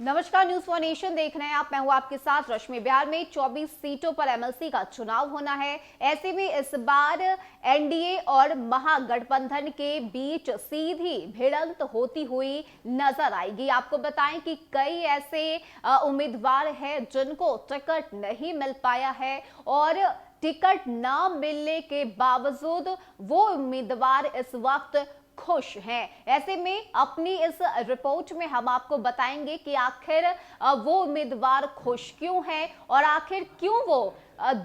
नमस्कार, news for nation देख रहे हैं आप। मैं हूं आपके साथ रश्मि। बिहार में 24 सीटों पर एमएलसी का चुनाव होना है। ऐसे में इस बार एनडीए और महागठबंधन के बीच सीधी भिड़ंत होती हुई नजर आएगी। आपको बताएं कि कई ऐसे उम्मीदवार हैं जिनको टिकट नहीं मिल पाया है और टिकट न मिलने के बावजूद वो उम्मीदवार इस वक्त खुश हैं। ऐसे में अपनी इस रिपोर्ट में हम आपको बताएंगे कि आखिर वो उम्मीदवार खुश क्यों हैं और आखिर क्यों वो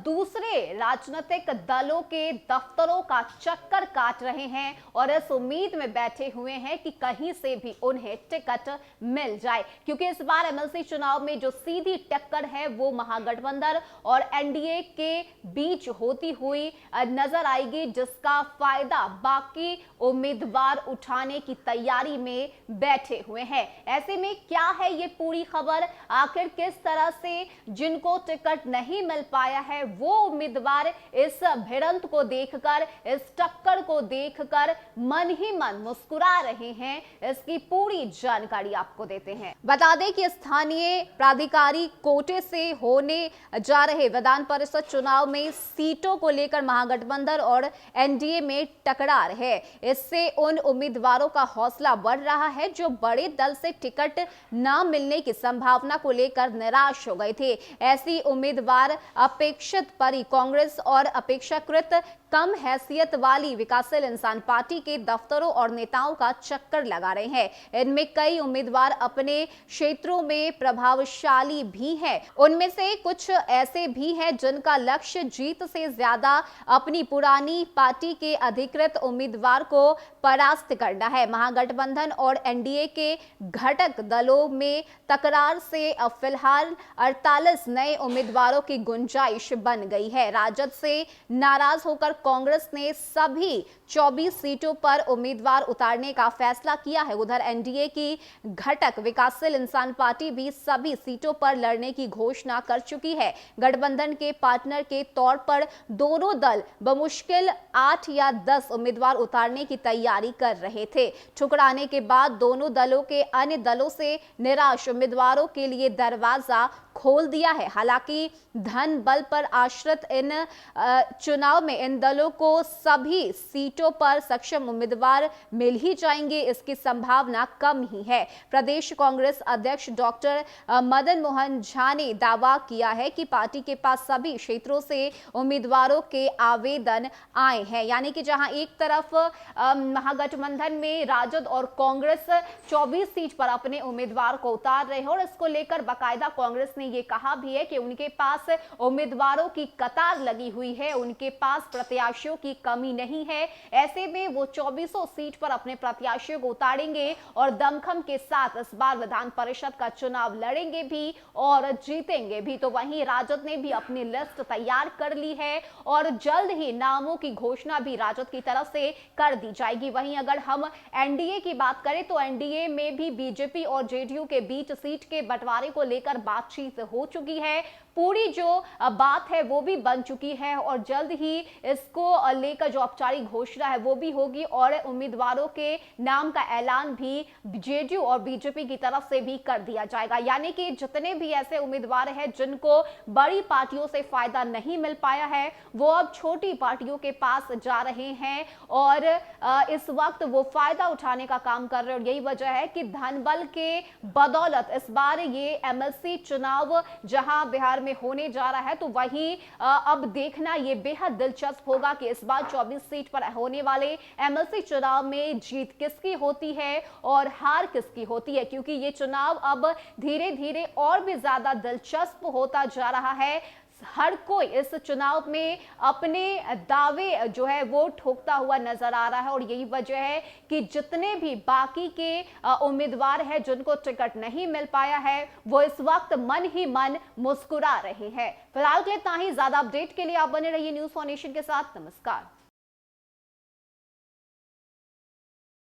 दूसरे राजनीतिक दलों के दफ्तरों का चक्कर काट रहे हैं और इस उम्मीद में बैठे हुए हैं कि कहीं से भी उन्हें टिकट मिल जाए, क्योंकि इस बार एमएलसी चुनाव में जो सीधी टक्कर है वो महागठबंधन और एनडीए के बीच होती हुई नजर आएगी, जिसका फायदा बाकी उम्मीदवार उठाने की तैयारी में बैठे हुए हैं। ऐसे में क्या है ये पूरी खबर, आखिर किस तरह से जिनको टिकट नहीं मिल पाया है वो उम्मीदवार इस भिड़ंत को देखकर, इस टक्कर को देखकर मन ही मन मुस्कुरा रहे हैं, इसकी पूरी जानकारी आपको देते हैं। बता दें कि स्थानीय प्राधिकारी कोटे से होने जा रहे विधान परिषद चुनाव में सीटों को लेकर महागठबंधन और एनडीए में टकरार है। इससे उन उम्मीदवारों का हौसला बढ़ रहा है जो बड़े दल से टिकट न मिलने की संभावना को लेकर निराश हो गए थे। ऐसी उम्मीदवार अपेक्षित परी कांग्रेस और अपेक्षाकृत कम हैसियत वाली विकासशील इंसान पार्टी के दफ्तरों और नेताओं का चक्कर लगा रहे हैं। इनमें कई उम्मीदवार अपने क्षेत्रों में प्रभावशाली भी हैं। उनमें से कुछ ऐसे भी हैं जिनका लक्ष्य जीत से ज्यादा अपनी पुरानी पार्टी के अधिकृत उम्मीदवार को परास्त करना है। महागठबंधन और एनडीए के घटक दलों में तकरार से फिलहाल 48 नए उम्मीदवारों की गुंजाइश बन गई है। राजद से नाराज होकर कांग्रेस ने सभी 24 सीटों पर उम्मीदवार उतारने का फैसला किया है। उधर एनडीए की घटक विकासशील इंसान पार्टी भी सभी सीटों पर लड़ने की घोषणा कर चुकी है। गठबंधन के पार्टनर के तौर पर दोनों दल बमुश्किल 8 या 10 उम्मीदवार उतारने की तैयारी कर रहे थे। ठुकराने के बाद दोनों दलों के अन्य दलों से निराश उम्मीदवारों के लिए दरवाजा खोल दिया है। हालांकि धन बल पर आश्रित इन चुनाव में इन दलों को सभी सीटों पर सक्षम उम्मीदवार मिल ही जाएंगे, इसकी संभावना कम ही है। प्रदेश कांग्रेस अध्यक्ष डॉक्टर मदन मोहन झा ने दावा किया है कि पार्टी के पास सभी क्षेत्रों से उम्मीदवारों के आवेदन आए हैं। यानी कि जहां एक तरफ महागठबंधन में राजद और कांग्रेस 24 सीट पर अपने उम्मीदवार को उतार रहे हैं और इसको लेकर बाकायदा कांग्रेस ने ये कहा भी है कि उनके पास उम्मीदवारों की कतार लगी हुई है, उनके पास प्रत्याशियों की कमी नहीं है। ऐसे में वो 24 सीट पर अपने प्रत्याशियों को उतारेंगे और दमखम के साथ इस बार विधान परिषद का चुनाव लड़ेंगे भी और जीतेंगे भी। तो वहीं राजद ने भी अपनी लिस्ट तैयार कर ली है और जल्द ही नामों की घोषणा भी राजद की तरफ से कर दी जाएगी। वहीं अगर हम एनडीए की बात करें तो एनडीए में भी बीजेपी और जेडीयू के बीच सीट के बंटवारे को लेकर बातचीत हो चुकी है। पूरी जो बात है वो भी बन चुकी है और जल्द ही इसको लेकर जो औपचारिक घोषणा है वो भी होगी और उम्मीदवारों के नाम का ऐलान भी जेडीयू और बीजेपी की तरफ से भी कर दिया जाएगा। यानी कि जितने भी ऐसे उम्मीदवार हैं जिनको बड़ी पार्टियों से फायदा नहीं मिल पाया है वो अब छोटी पार्टियों के पास जा रहे हैं और इस वक्त वो फायदा उठाने का काम कर रहे हैं। और यही वजह है कि धनबल के बदौलत इस बार ये एमएलसी चुनाव जहां बिहार में होने जा रहा है तो वहीं अब देखना ये बेहद दिलचस्प होगा कि इस बार 24 सीट पर होने वाले एमएलसी चुनाव में जीत किसकी होती है और हार किसकी होती है, क्योंकि ये चुनाव अब धीरे धीरे और भी ज्यादा दिलचस्प होता जा रहा है। हर कोई इस चुनाव में अपने दावे जो है वो ठोकता हुआ नजर आ रहा है और यही वजह है कि जितने भी बाकी के उम्मीदवार हैं जिनको टिकट नहीं मिल पाया है वो इस वक्त मन ही मन मुस्कुरा रहे हैं। फिलहाल के इतना ही। ज्यादा अपडेट के लिए आप बने रहिए न्यूज फॉर नेशन के साथ। नमस्कार।